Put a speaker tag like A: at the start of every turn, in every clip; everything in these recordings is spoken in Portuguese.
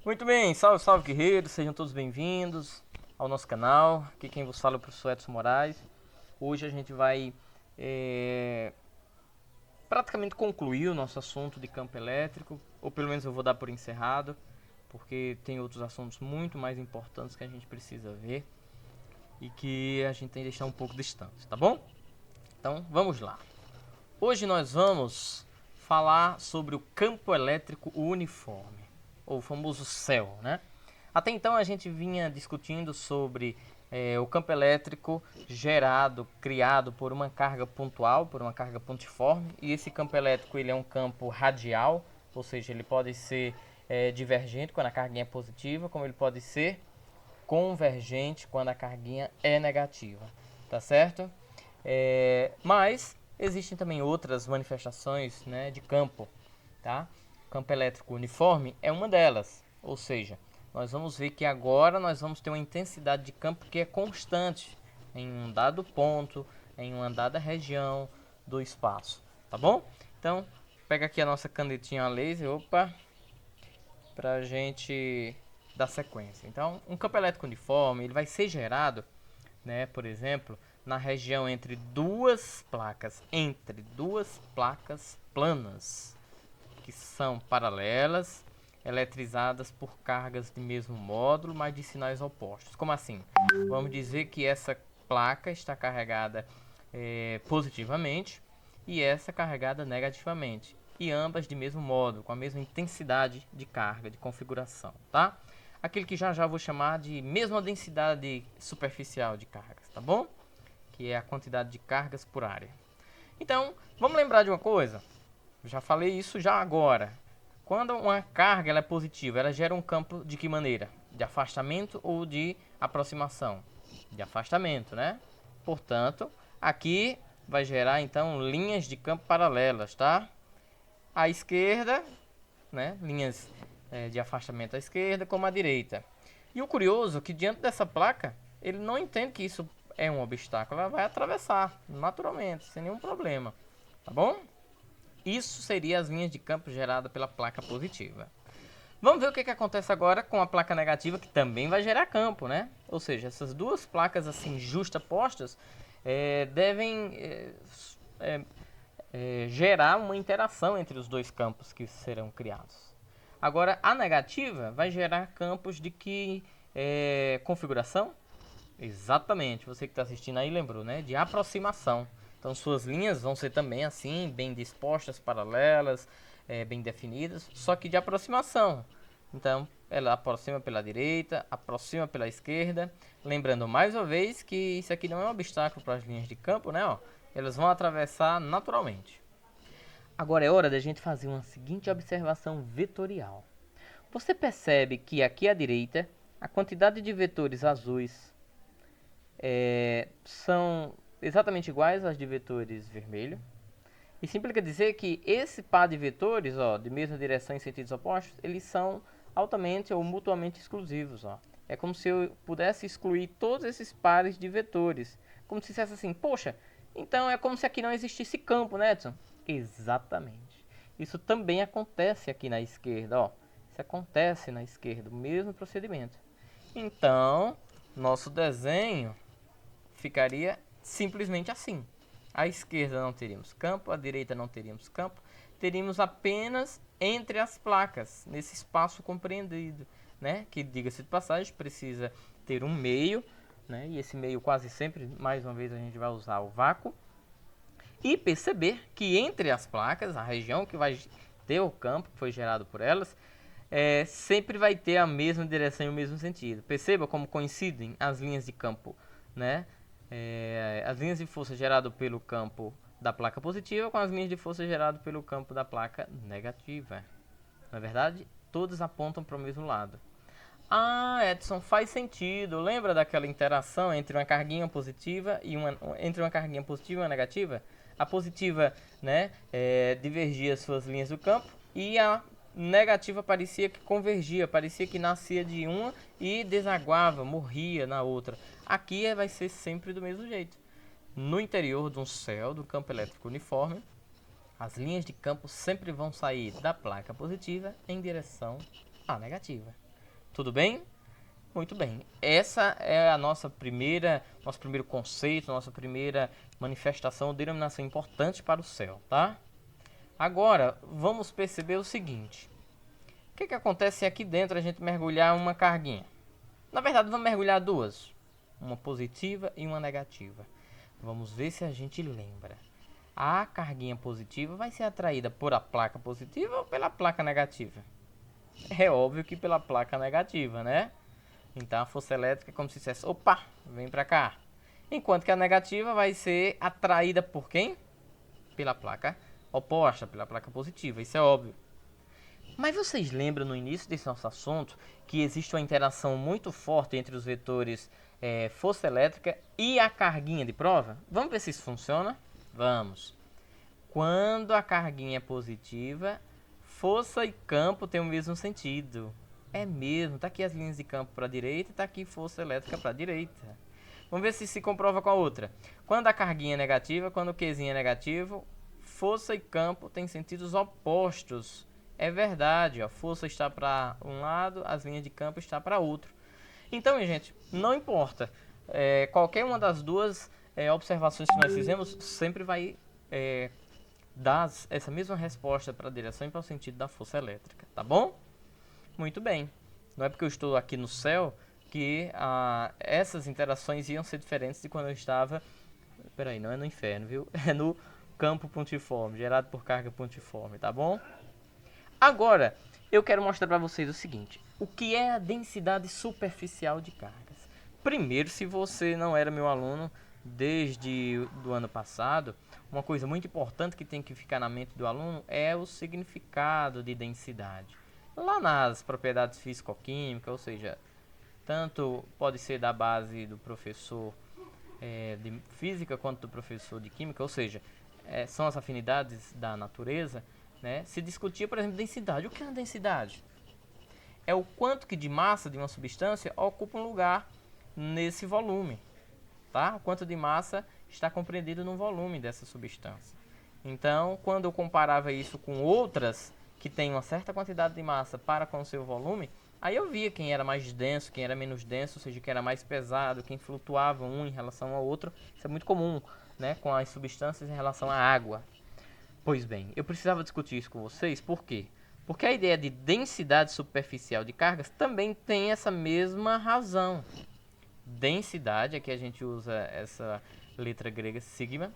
A: Muito bem, salve, salve guerreiros, sejam todos bem-vindos ao nosso canal. Aqui quem vos fala é o professor Edson Moraes. Hoje a gente vai praticamente concluir o nosso assunto de campo elétrico, ou pelo menos eu vou dar por encerrado, porque tem outros assuntos muito mais importantes que a gente precisa ver e que a gente tem que deixar um pouco distante, tá bom? Então vamos lá. Hoje nós vamos falar sobre o campo elétrico uniforme, ou o famoso CEL, né? Até então a gente vinha discutindo sobre o campo elétrico gerado, criado por uma carga pontual, por uma carga pontiforme, e esse campo elétrico ele é um campo radial, ou seja, ele pode ser divergente quando a carguinha é positiva, como ele pode ser convergente quando a carguinha é negativa, tá certo? Mas existem também outras manifestações, né, de campo, tá? Campo elétrico uniforme é uma delas, ou seja, nós vamos ver que agora nós vamos ter uma intensidade de campo que é constante em um dado ponto, em uma dada região do espaço, tá bom? Então, pega aqui a nossa canetinha a laser, opa, pra gente dar sequência. Então, um campo elétrico uniforme, ele vai ser gerado, né, por exemplo, na região entre duas placas planas, que são paralelas, eletrizadas por cargas de mesmo módulo, mas de sinais opostos. Como assim? Vamos dizer que essa placa está carregada positivamente e essa carregada negativamente, e ambas de mesmo modo, com a mesma intensidade de carga, de configuração, tá? Aquele que já vou chamar de mesma densidade superficial de cargas, tá bom? Que é a quantidade de cargas por área. Então, vamos lembrar de uma coisa? Já falei isso já agora. Quando uma carga ela é positiva, ela gera um campo de que maneira? De afastamento ou de aproximação? De afastamento, né? Portanto, aqui vai gerar então linhas de campo paralelas, tá? À esquerda, né? Linhas de afastamento à esquerda como à direita. E o curioso é que diante dessa placa, ele não entende que isso é um obstáculo, ela vai atravessar naturalmente, sem nenhum problema, tá bom? Isso seria as linhas de campo geradas pela placa positiva. Vamos ver o que acontece agora com a placa negativa, que também vai gerar campo, né? Ou seja, essas duas placas assim justapostas devem gerar uma interação entre os dois campos que serão criados. Agora, a negativa vai gerar campos de que configuração? Exatamente, você que está assistindo aí lembrou, né? De aproximação. Então suas linhas vão ser também assim, bem dispostas, paralelas, bem definidas, só que de aproximação. Então ela aproxima pela direita, aproxima pela esquerda. Lembrando mais uma vez que isso aqui não é um obstáculo para as linhas de campo, né? Ó, elas vão atravessar naturalmente. Agora é hora da gente fazer uma seguinte observação vetorial. Você percebe que aqui à direita a quantidade de vetores azuis são exatamente iguais às de vetores vermelho. Isso implica dizer que esse par de vetores, ó, de mesma direção em sentidos opostos, eles são altamente ou mutuamente exclusivos. Ó. É como se eu pudesse excluir todos esses pares de vetores. Como se dissesse assim, poxa, então é como se aqui não existisse campo, né, Edson? Exatamente. Isso também acontece aqui na esquerda, ó. Isso acontece na esquerda, o mesmo procedimento. Então, nosso desenho ficaria simplesmente assim. À esquerda não teríamos campo, à direita não teríamos campo, teríamos apenas entre as placas, nesse espaço compreendido, né? Que, diga-se de passagem, precisa ter um meio, né? E esse meio quase sempre, mais uma vez, a gente vai usar o vácuo. E perceber que entre as placas, a região que vai ter o campo que foi gerado por elas, sempre vai ter a mesma direção e o mesmo sentido. Perceba como coincidem as linhas de campo, né? As linhas de força geradas pelo campo da placa positiva com as linhas de força geradas pelo campo da placa negativa. Na verdade, todas apontam para o mesmo lado. Ah, Edson, faz sentido. Lembra daquela interação entre uma carguinha positiva e uma negativa? A positiva, né, divergia suas linhas do campo e a negativa parecia que convergia, parecia que nascia de uma e desaguava, morria na outra. Aqui vai ser sempre do mesmo jeito. No interior de um céu, do campo elétrico uniforme, as linhas de campo sempre vão sair da placa positiva em direção à negativa. Tudo bem? Muito bem. Essa é a nosso primeiro conceito, nossa primeira manifestação ou denominação importante para o céu, tá? Agora, vamos perceber o seguinte. O que acontece se aqui dentro a gente mergulhar uma carguinha? Na verdade, vamos mergulhar duas. Uma positiva e uma negativa. Vamos ver se a gente lembra. A carguinha positiva vai ser atraída por a placa positiva ou pela placa negativa? É óbvio que pela placa negativa, né? Então a força elétrica é como se dissesse, opa, vem pra cá. Enquanto que a negativa vai ser atraída por quem? Pela placa oposta, pela placa positiva, isso é óbvio. Mas vocês lembram no início desse nosso assunto que existe uma interação muito forte entre os vetores força elétrica e a carguinha de prova? Vamos ver se isso funciona? Vamos. Quando a carguinha é positiva, força e campo têm o mesmo sentido. É mesmo, tá aqui as linhas de campo para a direita e tá aqui força elétrica para a direita. Vamos ver se se comprova com a outra. Quando a carguinha é negativa, quando o Qzinho é negativo, força e campo têm sentidos opostos. É verdade, ó, força está para um lado, as linhas de campo está para outro. Então, gente, não importa. Qualquer uma das duas observações que nós fizemos sempre vai dar essa mesma resposta para a direção e para o sentido da força elétrica, tá bom? Muito bem. Não é porque eu estou aqui no céu que essas interações iam ser diferentes de quando eu estava... Peraí, não é no inferno, viu? É no campo pontiforme, gerado por carga pontiforme, tá bom? Agora, eu quero mostrar para vocês o seguinte. O que é a densidade superficial de cargas? Primeiro, se você não era meu aluno desde o ano passado, uma coisa muito importante que tem que ficar na mente do aluno é o significado de densidade. Lá nas propriedades físico-químicas, ou seja, tanto pode ser da base do professor de física quanto do professor de química, ou seja, são as afinidades da natureza, né? Se discutia, por exemplo, densidade. O que é a densidade? É o quanto que de massa de uma substância ocupa um lugar nesse volume, tá? O quanto de massa está compreendido no volume dessa substância. Então, quando eu comparava isso com outras que têm uma certa quantidade de massa para com o seu volume, aí eu via quem era mais denso, quem era menos denso, ou seja, quem era mais pesado, quem flutuava um em relação ao outro. Isso é muito comum, né, com as substâncias em relação à água. Pois bem, eu precisava discutir isso com vocês, por quê? Porque a ideia de densidade superficial de cargas também tem essa mesma razão. Densidade, aqui a gente usa essa letra grega sigma,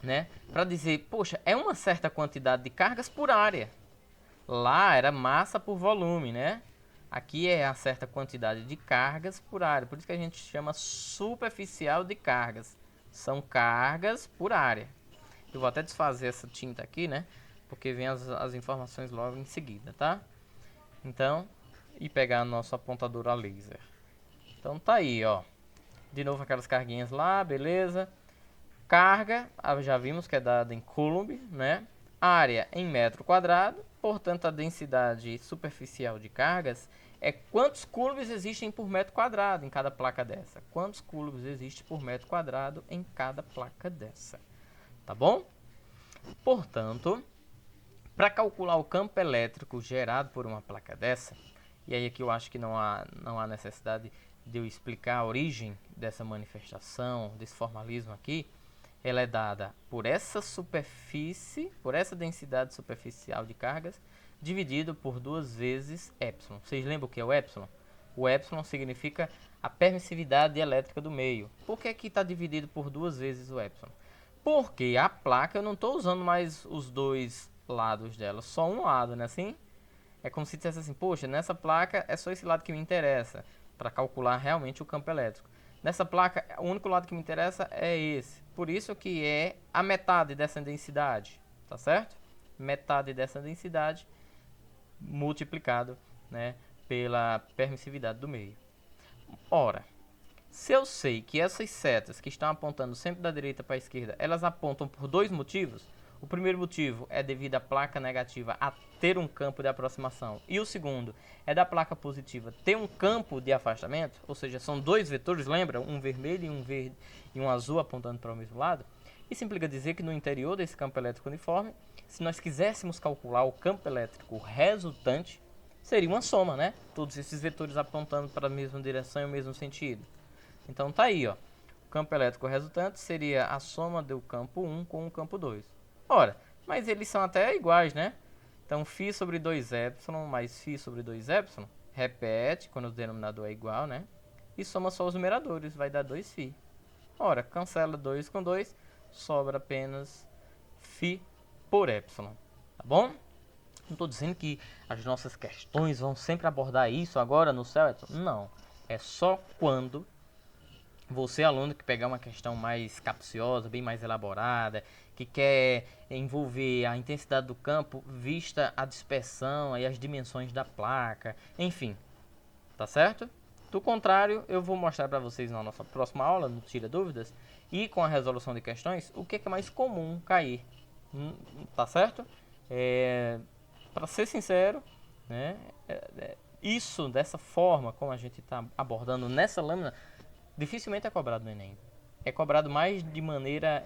A: né, para dizer, poxa, é uma certa quantidade de cargas por área. Lá era massa por volume, né? Aqui é a certa quantidade de cargas por área, por isso que a gente chama superficial de cargas. São cargas por área. Eu vou até desfazer essa tinta aqui, né? Porque vem as informações logo em seguida, tá? Então, e pegar nosso apontador a laser. Então tá aí, ó. De novo aquelas carguinhas lá, beleza. Carga, já vimos que é dada em coulomb, né? Área em metro quadrado. Portanto, a densidade superficial de cargas é quantos coulombs existem por metro quadrado em cada placa dessa. Quantos coulombs existem por metro quadrado em cada placa dessa. Tá bom? Portanto, para calcular o campo elétrico gerado por uma placa dessa, e aí aqui eu acho que não há necessidade de eu explicar a origem dessa manifestação, desse formalismo aqui, ela é dada por essa superfície, por essa densidade superficial de cargas, dividido por 2 vezes epsilon. Vocês lembram o que é o epsilon? O epsilon significa a permissividade elétrica do meio. Por que aqui está dividido por 2 vezes o epsilon? Porque a placa, eu não estou usando mais os dois lados dela, só um lado, né? Assim, é como se dissesse assim, poxa, nessa placa é só esse lado que me interessa, para calcular realmente o campo elétrico. Nessa placa, o único lado que me interessa é esse. Por isso que é a metade dessa densidade, tá certo? Metade dessa densidade multiplicado, né, pela permissividade do meio. Ora, se eu sei que essas setas que estão apontando sempre da direita para a esquerda, elas apontam por 2 motivos. O primeiro motivo é devido à placa negativa a ter um campo de aproximação. E o segundo é da placa positiva ter um campo de afastamento. Ou seja, são 2 vetores, lembra? Um vermelho e um verde e um azul apontando para o mesmo lado. Isso implica dizer que no interior desse campo elétrico uniforme, se nós quiséssemos calcular o campo elétrico resultante, seria uma soma, né? Todos esses vetores apontando para a mesma direção e o mesmo sentido. Então tá aí, ó. O campo elétrico resultante seria a soma do campo 1 com o campo 2. Ora, mas eles são até iguais, né? Então, φ sobre 2ε mais φ sobre 2ε, repete quando o denominador é igual, né? E soma só os numeradores, vai dar 2φ. Ora, cancela 2 com 2, sobra apenas φ por ε, tá bom? Não estou dizendo que as nossas questões vão sempre abordar isso agora no céu, não. É só quando você, aluno, que pegar uma questão mais capciosa, bem mais elaborada, que quer envolver a intensidade do campo vista a dispersão e as dimensões da placa, enfim, tá certo? Do contrário, eu vou mostrar para vocês na nossa próxima aula, no Tira Dúvidas, e com a resolução de questões, o que é mais comum cair, tá certo? Para ser sincero, né, isso, dessa forma, como a gente está abordando nessa lâmina, dificilmente é cobrado no Enem. É cobrado mais de maneira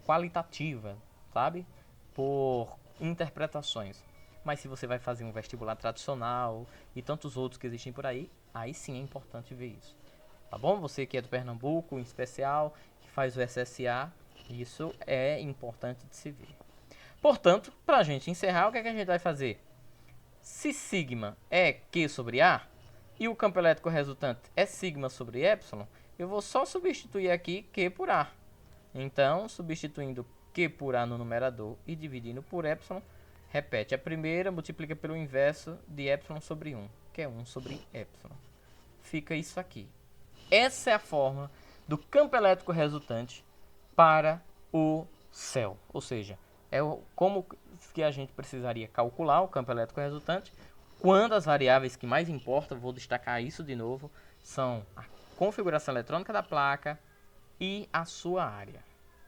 A: qualitativa, sabe? Por interpretações. Mas se você vai fazer um vestibular tradicional e tantos outros que existem por aí, aí sim é importante ver isso. Tá bom? Você que é do Pernambuco, em especial, que faz o SSA, isso é importante de se ver. Portanto, para a gente encerrar, o que é que a gente vai fazer? Se sigma é Q sobre A, e o campo elétrico resultante é sigma sobre epsilon, eu vou só substituir aqui Q por A. Então, substituindo Q por A no numerador e dividindo por epsilon, repete a primeira, multiplica pelo inverso de epsilon sobre 1, que é 1 sobre epsilon. Fica isso aqui. Essa é a forma do campo elétrico resultante para o céu. Ou seja, como que a gente precisaria calcular o campo elétrico resultante quando as variáveis que mais importam, vou destacar isso de novo, são a configuração eletrônica da placa e a sua área.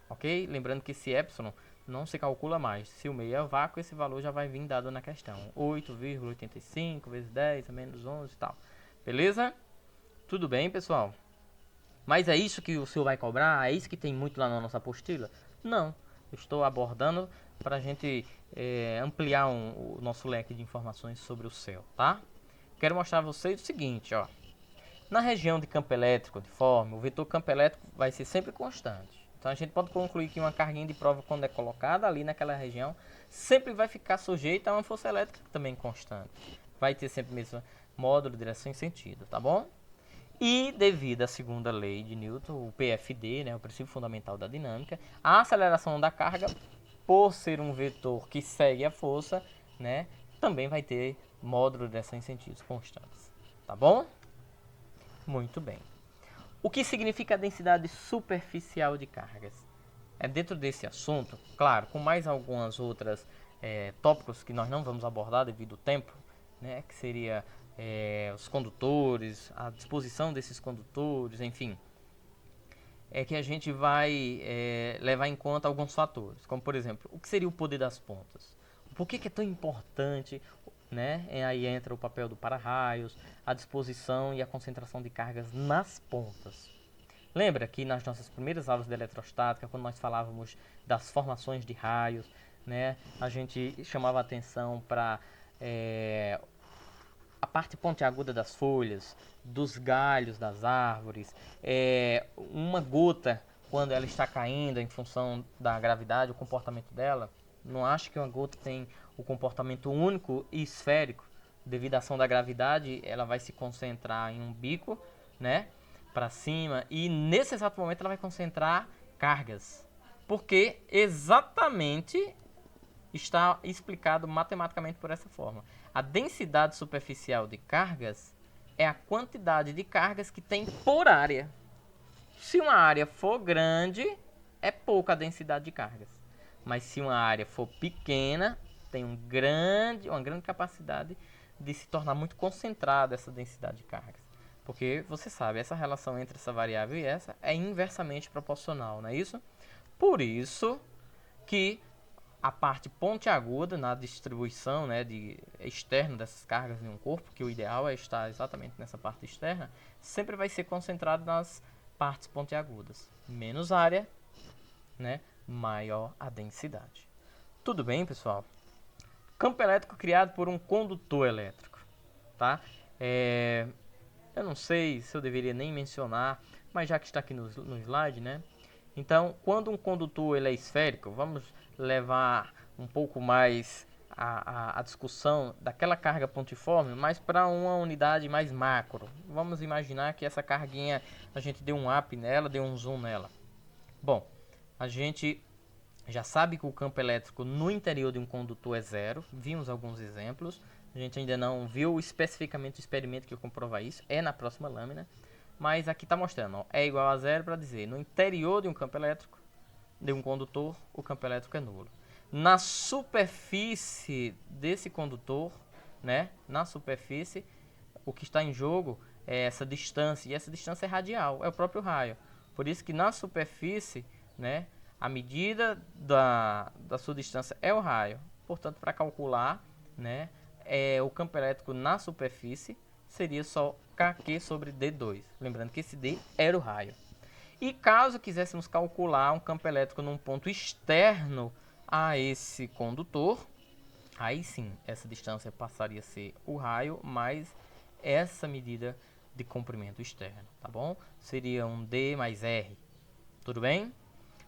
A: Ok? Lembrando que esse epsilon não se calcula mais. Se o meio é vácuo, esse valor já vai vir dado na questão. 8,85 vezes 10 a menos 11 e tal. Beleza? Tudo bem, pessoal? Mas é isso que o senhor vai cobrar? É isso que tem muito lá na nossa apostila? Não. Eu estou abordando para a gente ampliar o nosso leque de informações sobre o céu, tá? Quero mostrar a vocês o seguinte, ó. Na região de campo elétrico de forma, o vetor campo elétrico vai ser sempre constante. Então a gente pode concluir que uma carguinha de prova, quando é colocada ali naquela região, sempre vai ficar sujeita a uma força elétrica também constante. Vai ter sempre o mesmo módulo, direção e sentido, tá bom? E devido à segunda lei de Newton, o PFD, né, o princípio fundamental da dinâmica, a aceleração da carga, por ser um vetor que segue a força, né, também vai ter módulo, direção e sentidos constantes. Tá bom? Muito bem. O que significa a densidade superficial de cargas? É dentro desse assunto, claro, com mais algumas outras tópicos que nós não vamos abordar devido ao tempo, né, que seria os condutores, a disposição desses condutores, enfim, é que a gente vai levar em conta alguns fatores, como por exemplo, o que seria o poder das pontas? Por que é tão importante, né? Aí entra o papel do para-raios, a disposição e a concentração de cargas nas pontas. Lembra que nas nossas primeiras aulas de eletrostática, quando nós falávamos das formações de raios, né, a gente chamava atenção para a parte pontiaguda das folhas, dos galhos das árvores, uma gota, quando ela está caindo em função da gravidade, o comportamento dela. Não acho que uma gota tem o comportamento único e esférico. Devido à ação da gravidade, ela vai se concentrar em um bico, né, para cima, e nesse exato momento ela vai concentrar cargas. Porque exatamente está explicado matematicamente por essa forma. A densidade superficial de cargas é a quantidade de cargas que tem por área. Se uma área for grande, é pouca a densidade de cargas. Mas se uma área for pequena, tem uma grande capacidade de se tornar muito concentrada essa densidade de cargas. Porque você sabe, essa relação entre essa variável e essa é inversamente proporcional, não é isso? Por isso que a parte pontiaguda na distribuição, né, externa dessas cargas em um corpo, que o ideal é estar exatamente nessa parte externa, sempre vai ser concentrado nas partes pontiagudas. Menos área, né, maior a densidade. Tudo bem, pessoal? Campo elétrico criado por um condutor elétrico. tá? Eu não sei se eu deveria nem mencionar, mas já que está aqui no slide, né? Então, quando um condutor ele é esférico, vamos levar um pouco mais a discussão daquela carga pontiforme, mas para uma unidade mais macro. Vamos imaginar que essa carguinha, a gente deu um up nela, deu um zoom nela. Bom, a gente já sabe que o campo elétrico no interior de um condutor é zero. Vimos alguns exemplos. A gente ainda não viu especificamente o experimento que comprova isso. É na próxima lâmina. Mas aqui está mostrando, ó, é igual a zero para dizer, no interior de um campo elétrico, de um condutor, o campo elétrico é nulo. Na superfície desse condutor, né, na superfície, o que está em jogo é essa distância, e essa distância é radial, é o próprio raio. Por isso que na superfície, né, a medida da sua distância é o raio. Portanto, para calcular, né, o campo elétrico na superfície seria só Kq sobre D2. Lembrando que esse D era o raio. E caso quiséssemos calcular um campo elétrico num ponto externo a esse condutor, aí sim, essa distância passaria a ser o raio mais essa medida de comprimento externo, tá bom? Seria um D mais R, tudo bem?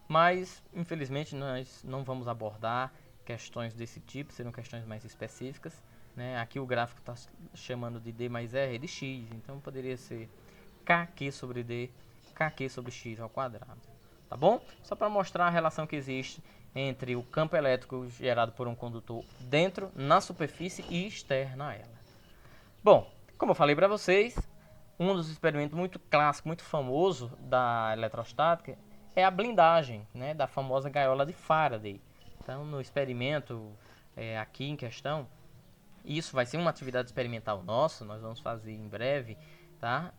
A: Mas, infelizmente, nós não vamos abordar questões desse tipo, serão questões mais específicas, né? Aqui o gráfico está chamando de D mais R de X, então poderia ser Kq sobre D, Kq sobre X ao quadrado, tá bom? Só para mostrar a relação que existe entre o campo elétrico gerado por um condutor dentro, na superfície e externa a ela. Bom, como eu falei para vocês, um dos experimentos muito clássico, muito famoso da eletrostática é a blindagem, né, da famosa gaiola de Faraday. Então, no experimento aqui em questão, isso vai ser uma atividade experimental nossa, nós vamos fazer em breve, tá?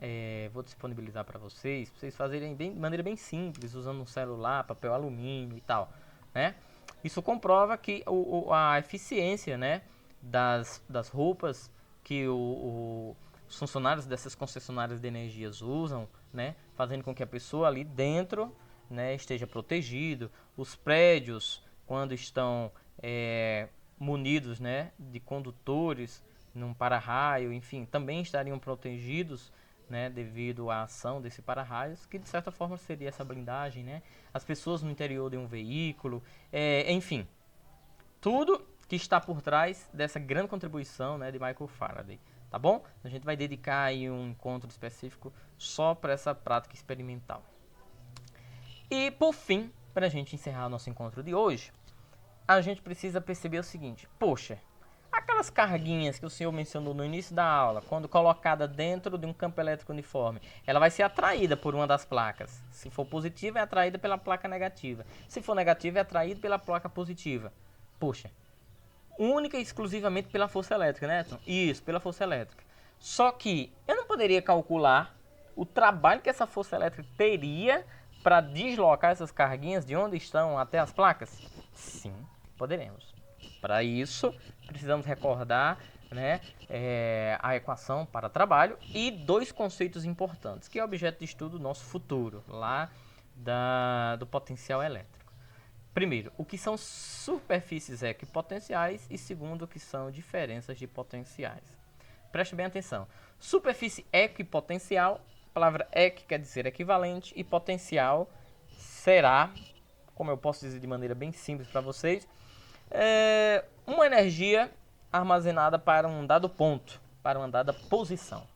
A: Vou disponibilizar para vocês fazerem de maneira bem simples, usando um celular, papel alumínio e tal, né? Isso comprova que a eficiência, né, das roupas que os funcionários dessas concessionárias de energias usam, né, fazendo com que a pessoa ali dentro, né, esteja protegido. Os prédios, quando estão munidos, né, de condutores num para-raio, enfim, também estariam protegidos, né, devido à ação desse para-raios, que de certa forma seria essa blindagem, né? As pessoas no interior de um veículo, enfim, tudo que está por trás dessa grande contribuição, né, de Michael Faraday, tá bom? A gente vai dedicar aí um encontro específico só para essa prática experimental. E por fim, para a gente encerrar o nosso encontro de hoje, a gente precisa perceber o seguinte: poxa, aquelas carguinhas que o senhor mencionou no início da aula, quando colocada dentro de um campo elétrico uniforme, ela vai ser atraída por uma das placas. Se for positiva, é atraída pela placa negativa. Se for negativa, é atraída pela placa positiva. Poxa, única e exclusivamente pela força elétrica, né, Edson? Isso, pela força elétrica. Só que eu não poderia calcular o trabalho que essa força elétrica teria para deslocar essas carguinhas de onde estão até as placas? Sim, poderemos. Para isso, precisamos recordar, né, a equação para trabalho e dois conceitos importantes, que é objeto de estudo do nosso futuro, lá do potencial elétrico. Primeiro, o que são superfícies equipotenciais e segundo, o que são diferenças de potenciais. Preste bem atenção. Superfície equipotencial, a palavra equi quer dizer equivalente e potencial será, como eu posso dizer de maneira bem simples para vocês, uma energia armazenada para um dado ponto, para uma dada posição.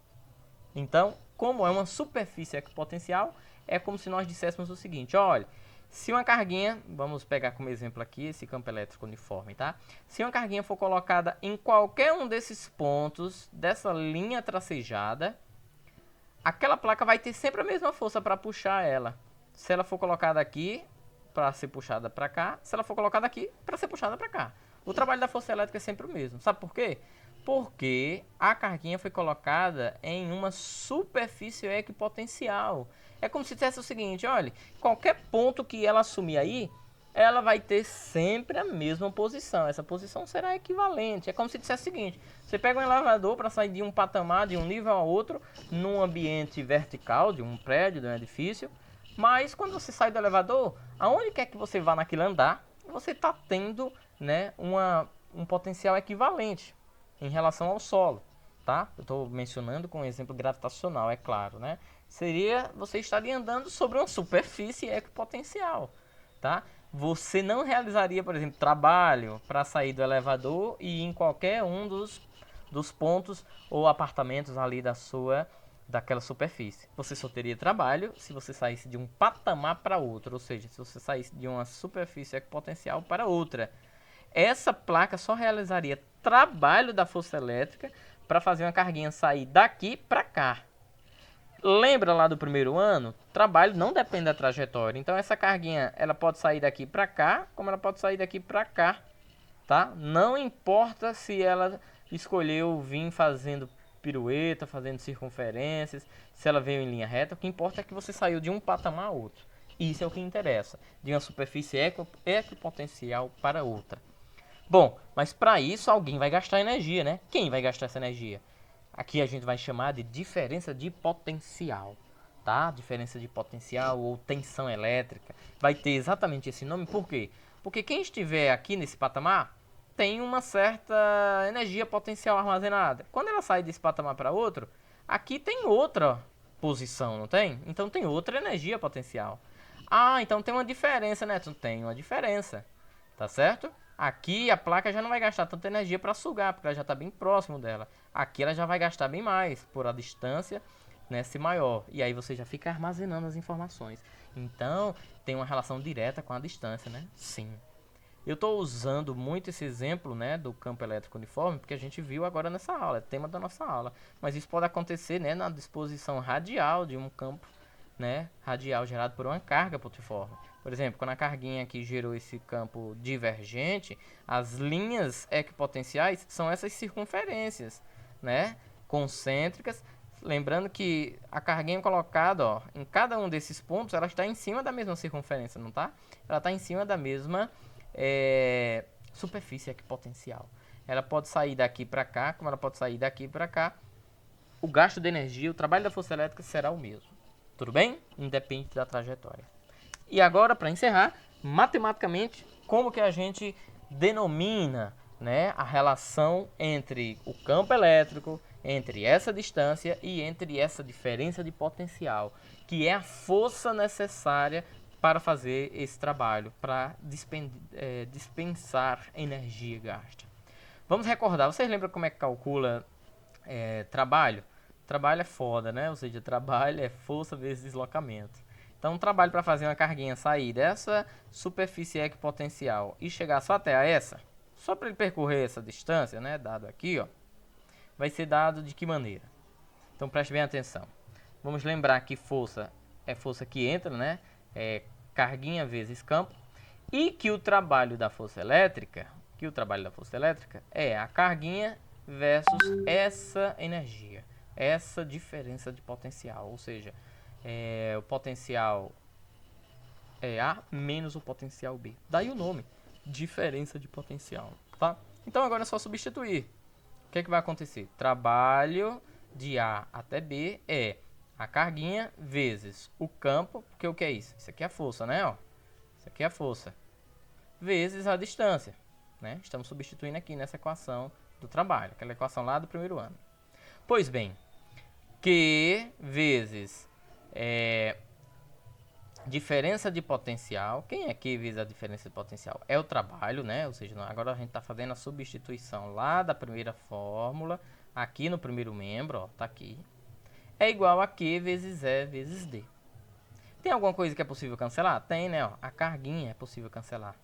A: Então, como é uma superfície equipotencial, é como se nós disséssemos o seguinte: olha, se uma carguinha, vamos pegar como exemplo aqui esse campo elétrico uniforme, tá? Se uma carguinha for colocada em qualquer um desses pontos dessa linha tracejada, aquela placa vai ter sempre a mesma força para puxar ela. Se ela for colocada aqui, para ser puxada para cá, se ela for colocada aqui, para ser puxada para cá. O trabalho da força elétrica é sempre o mesmo. Sabe por quê? Porque a carguinha foi colocada em uma superfície equipotencial. É como se dissesse o seguinte: olha, qualquer ponto que ela assumir aí, ela vai ter sempre a mesma posição. Essa posição será equivalente. É como se dissesse o seguinte: você pega um elevador para sair de um patamar, de um nível a outro, num ambiente vertical, de um prédio, de um edifício. Mas quando você sai do elevador, aonde quer que você vá naquele andar, você está tendo, né, um potencial equivalente em relação ao solo. tá? Eu estou mencionando com um exemplo gravitacional, é claro, né? Seria você estaria andando sobre uma superfície equipotencial, tá? Você não realizaria, por exemplo, trabalho para sair do elevador e ir em qualquer um dos pontos ou apartamentos ali daquela superfície. Você só teria trabalho se você saísse de um patamar para outro, ou seja, se você saísse de uma superfície equipotencial para outra. Essa placa só realizaria trabalho da força elétrica para fazer uma carguinha sair daqui para cá. Lembra lá do primeiro ano? Trabalho não depende da trajetória. Então essa carguinha, ela pode sair daqui para cá, como ela pode sair daqui para cá, tá? Não importa se ela escolheu vir fazendo pirueta, fazendo circunferências, se ela veio em linha reta, o que importa é que você saiu de um patamar a outro. Isso é o que interessa, de uma superfície equipotencial para outra. Bom, mas para isso alguém vai gastar energia, né? Quem vai gastar essa energia? Aqui a gente vai chamar de diferença de potencial, tá? Diferença de potencial ou tensão elétrica. Vai ter exatamente esse nome, por quê? Porque quem estiver aqui nesse patamar tem uma certa energia potencial armazenada. Quando ela sai desse patamar para outro, aqui tem outra posição, não tem? Então tem outra energia potencial. Ah, então tem uma diferença, né? Tem uma diferença, tá certo? Aqui a placa já não vai gastar tanta energia para sugar, porque ela já está bem próximo dela. Aqui ela já vai gastar bem mais, por a distância, né, ser maior. E aí você já fica armazenando as informações. Então, tem uma relação direta com a distância, né? Sim. Eu estou usando muito esse exemplo, né, do campo elétrico uniforme, porque a gente viu agora nessa aula, é tema da nossa aula. Mas isso pode acontecer, né, na disposição radial de um campo, né, radial gerado por uma carga pontiforme. Por exemplo, quando a carguinha aqui gerou esse campo divergente, as linhas equipotenciais são essas circunferências, né, concêntricas. Lembrando que a carguinha colocada, ó, em cada um desses pontos, ela está em cima da mesma circunferência, não tá? Ela está em cima da mesma superfície equipotencial. Ela pode sair daqui para cá, como ela pode sair daqui para cá. O gasto de energia, o trabalho da força elétrica será o mesmo. Tudo bem? Independente da trajetória. E agora, para encerrar, matematicamente, como que a gente denomina, né, a relação entre o campo elétrico, entre essa distância e entre essa diferença de potencial, que é a força necessária para fazer esse trabalho, para dispensar energia gasta. Vamos recordar, vocês lembram como é que calcula trabalho? Trabalho é foda, né? Ou seja, trabalho é força vezes deslocamento. Então, um trabalho para fazer uma carguinha sair dessa superfície equipotencial e chegar só até a essa, só para ele percorrer essa distância, né, dado aqui, ó, vai ser dado de que maneira? Então, preste bem atenção. Vamos lembrar que força é força que entra, né? É carguinha vezes campo. E que o trabalho da força elétrica, é a carguinha versus essa energia, essa diferença de potencial, ou seja, o potencial é A menos o potencial B. Daí o nome, diferença de potencial, tá? Então agora é só substituir. O que é que vai acontecer? Trabalho de A até B é a carguinha vezes o campo, porque o que é isso? Isso aqui é a força, né? Ó, isso aqui é a força. Vezes a distância, né? Estamos substituindo aqui nessa equação do trabalho, aquela equação lá do primeiro ano. Pois bem, Q vezes diferença de potencial. Quem é Q vezes a diferença de potencial? É o trabalho, né? Ou seja, agora a gente está fazendo a substituição lá da primeira fórmula, aqui no primeiro membro, ó, tá aqui. É igual a Q vezes E vezes D. Tem alguma coisa que é possível cancelar? Tem, né? Ó, a carguinha é possível cancelar.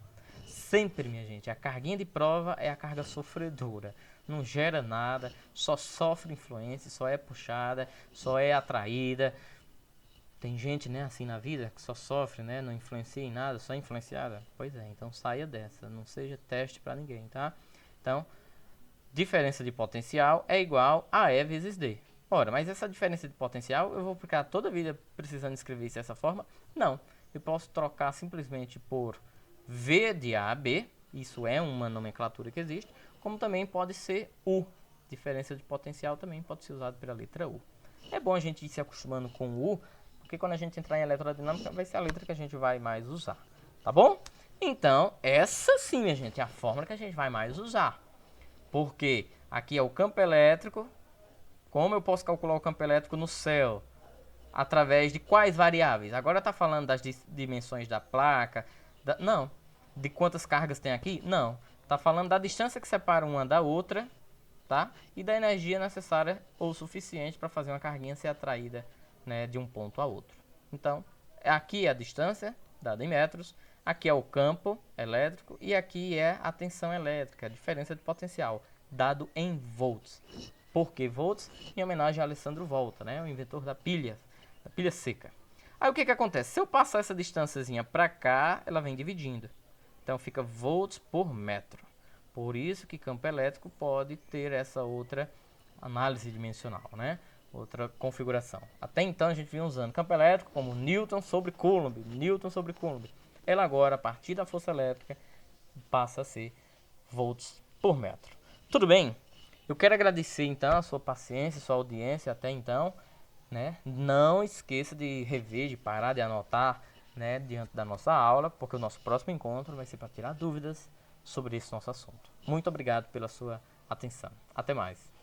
A: Sempre, minha gente, a carguinha de prova é a carga sofredora. Não gera nada, só sofre influência, só é puxada, só é atraída. Tem gente, né, assim na vida que só sofre, né, não influencia em nada, só é influenciada. Pois é, então saia dessa, não seja teste para ninguém, tá? Então, diferença de potencial é igual a E vezes D. Ora, mas essa diferença de potencial eu vou ficar toda a vida precisando escrever isso dessa forma? Não, eu posso trocar simplesmente por V de A a B, isso é uma nomenclatura que existe, como também pode ser U. Diferença de potencial também pode ser usado pela letra U. É bom a gente ir se acostumando com o U, porque quando a gente entrar em eletrodinâmica vai ser a letra que a gente vai mais usar, tá bom? Então, essa sim, minha gente, é a fórmula que a gente vai mais usar. Porque aqui é o campo elétrico, Como eu posso calcular o campo elétrico no céu? Através de quais variáveis? Agora está falando das dimensões da placa. Não. De quantas cargas tem aqui? Não. Está falando da distância que separa uma da outra, tá? E da energia necessária ou suficiente para fazer uma carguinha ser atraída, né, de um ponto a outro. Então, aqui é a distância, dada em metros. Aqui é o campo elétrico e aqui é a tensão elétrica, a diferença de potencial, dado em volts. Por que volts? Em homenagem a Alessandro Volta, né, o inventor da pilha seca. Aí o que acontece? Se eu passar essa distânciazinha para cá, ela vem dividindo. Então fica volts por metro. Por isso que campo elétrico pode ter essa outra análise dimensional, né? Outra configuração. Até então a gente vinha usando campo elétrico como Newton sobre Coulomb, Newton sobre Coulomb. Ela agora, a partir da força elétrica, passa a ser volts por metro. Tudo bem? Eu quero agradecer então a sua paciência, a sua audiência até então, né? Não esqueça de rever, de parar, de anotar, né, diante da nossa aula, porque o nosso próximo encontro vai ser para tirar dúvidas sobre esse nosso assunto. Muito obrigado pela sua atenção. Até mais.